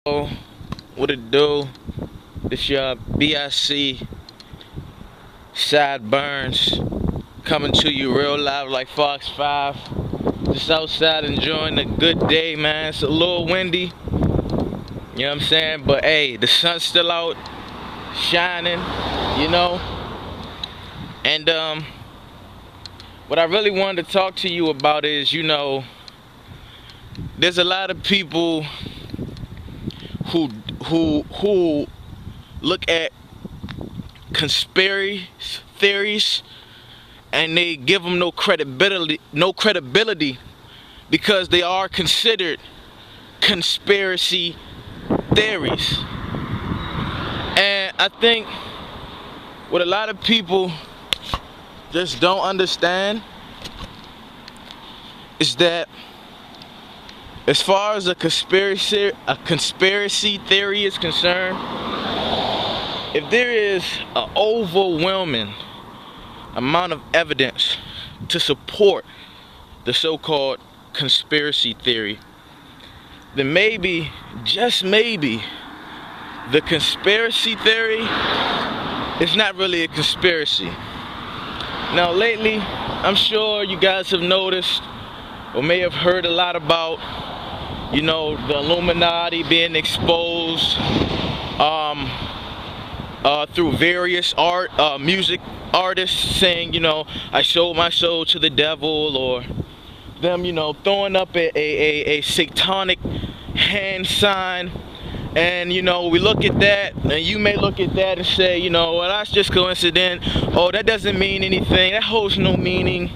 What it do? This your BIC Sad Burns coming to you real live like Fox 5. Just outside enjoying a good day, man. It's a little windy, you know what I'm saying? But hey, the sun's still out shining, you know. And what I really wanted to talk to you about is, there's a lot of people who look at conspiracy theories and they give them no credibility because they are considered conspiracy theories. And I think what a lot of people just don't understand is that as far as a conspiracy theory is concerned, if there is an overwhelming amount of evidence to support the so-called conspiracy theory, then maybe, just maybe, the conspiracy theory is not really a conspiracy. Now lately, I'm sure you guys have noticed or may have heard a lot about, the Illuminati being exposed through various music artists saying, I sold my soul to the devil, or them, throwing up a satanic hand sign. And we look at that, and you may look at that and say, well, that's just coincidence. Oh, that doesn't mean anything. That holds no meaning.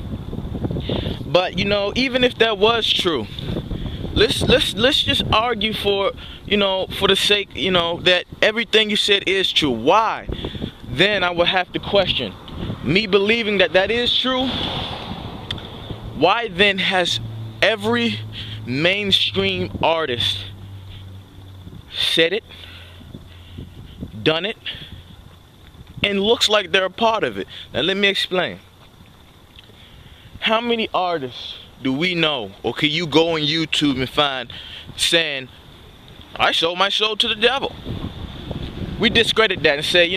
But even if that was true, let's just argue for the sake that everything you said is true. Why? Then I would have to question me believing that is true. Why then has every mainstream artist said it, done it, and looks like they're a part of it? Now let me explain. How many artists do we know, or can you go on YouTube and find saying, I sold my soul to the devil? We discredit that and say,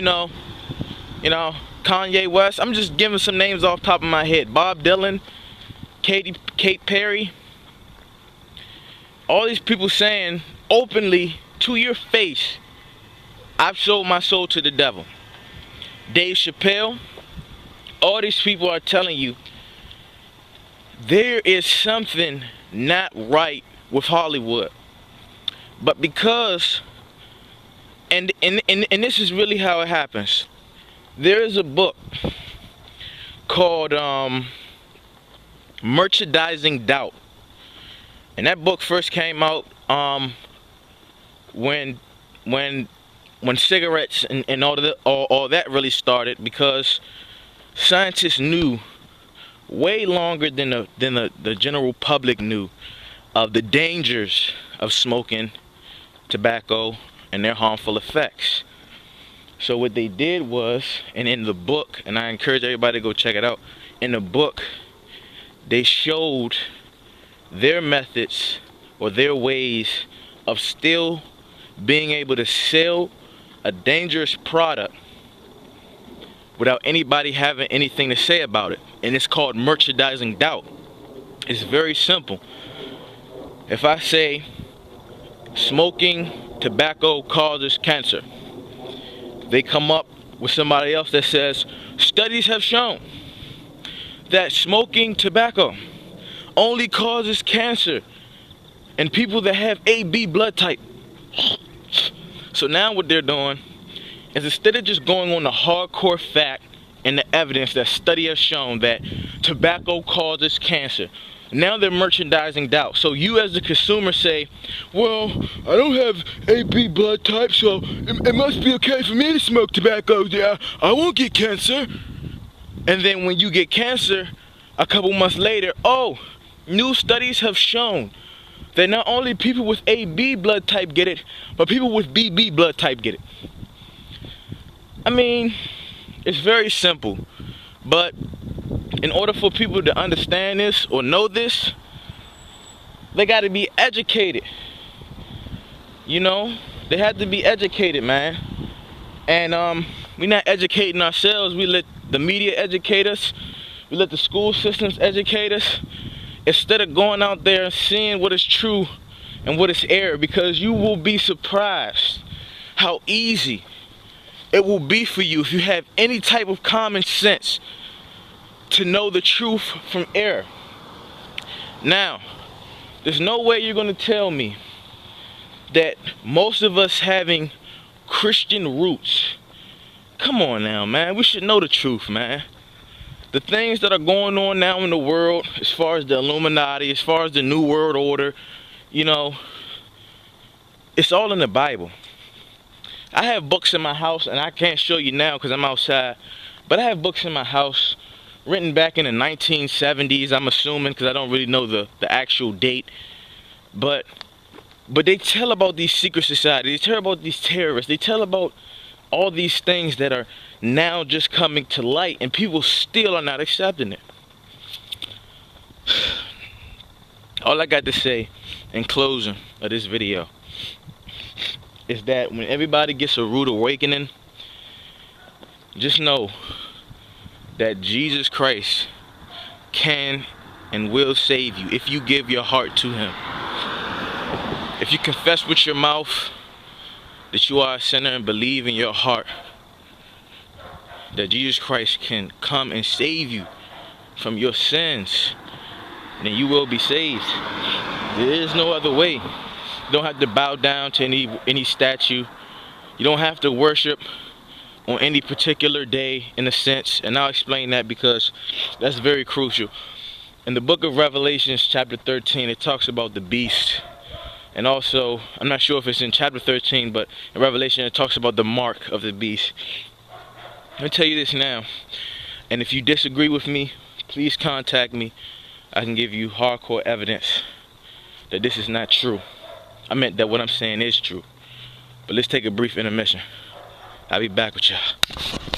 Kanye West. I'm just giving some names off the top of my head. Bob Dylan, Katy Perry. All these people saying openly to your face, I've sold my soul to the devil. Dave Chappelle. All these people are telling you there is something not right with Hollywood. But because, and this is really how it happens. There is a book called Merchandising Doubt. And that book first came out when cigarettes and all that really started, because scientists knew way longer than the general public knew of the dangers of smoking tobacco and their harmful effects. So what they did was, and in the book, and I encourage everybody to go check it out, in the book they showed their methods or their ways of still being able to sell a dangerous product without anybody having anything to say about it. And it's called merchandising doubt. It's very simple. If I say smoking tobacco causes cancer, they come up with somebody else that says studies have shown that smoking tobacco only causes cancer in people that have AB blood type. So now what they're doing is, instead of just going on the hardcore fact and the evidence that study has shown that tobacco causes cancer, now they're merchandising doubt. So you as the consumer say, well, I don't have AB blood type, so it must be okay for me to smoke tobacco. Yeah, I won't get cancer. And then when you get cancer, a couple months later, oh, new studies have shown that not only people with AB blood type get it, but people with BB blood type get it. I mean, it's very simple, but in order for people to understand this or know this, they got to be educated. You know, they had to be educated, man. And we're not educating ourselves. We let the media educate us. We let the school systems educate us instead of going out there and seeing what is true and what is error, because you will be surprised how easy it will be for you, if you have any type of common sense, to know the truth from error. Now, there's no way you're going to tell me that most of us having Christian roots, come on now, man, we should know the truth, man. The things that are going on now in the world, as far as the Illuminati, as far as the New World Order, you know, it's all in the Bible. I have books in my house, and I can't show you now because I'm outside, but I have books in my house written back in the 1970s, I'm assuming, because I don't really know the actual date. But they tell about these secret societies, they tell about these terrorists, they tell about all these things that are now just coming to light, and people still are not accepting it. All I got to say in closing of this video is that when everybody gets a rude awakening, just know that Jesus Christ can and will save you if you give your heart to him. If you confess with your mouth that you are a sinner and believe in your heart that Jesus Christ can come and save you from your sins, then you will be saved. There is no other way. You don't have to bow down to any statue. You don't have to worship on any particular day, in a sense, and I'll explain that because that's very crucial. In the book of Revelations chapter 13, it talks about the beast. And also, I'm not sure if it's in chapter 13, but in Revelation it talks about the mark of the beast. Let me tell you this now, and if you disagree with me, please contact me. I can give you hardcore evidence that this is not true. I meant that what I'm saying is true. But let's take a brief intermission. I'll be back with y'all.